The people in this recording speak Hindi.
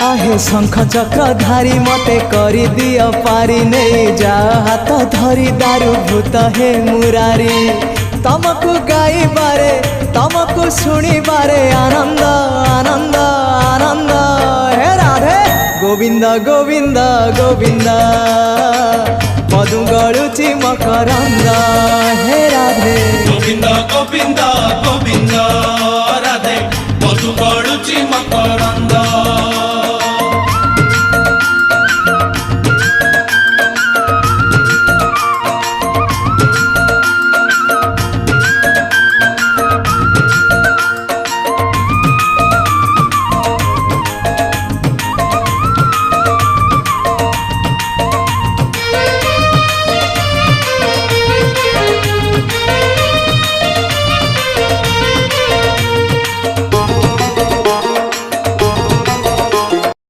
आहे शंख चक्र धारी मते करी दियो पारी नहीं जा हाथ धरी दारू भूत हे मुरारी तमको गाइबारे तमको शुणिबारे आनंद आनंद आनंद हे राधे गोविंद गोविंद गोविंद मधु गलुची मकरंद हे राधे गोविंद गोविंद गोविंद राधे मधु गलुची मकरंद।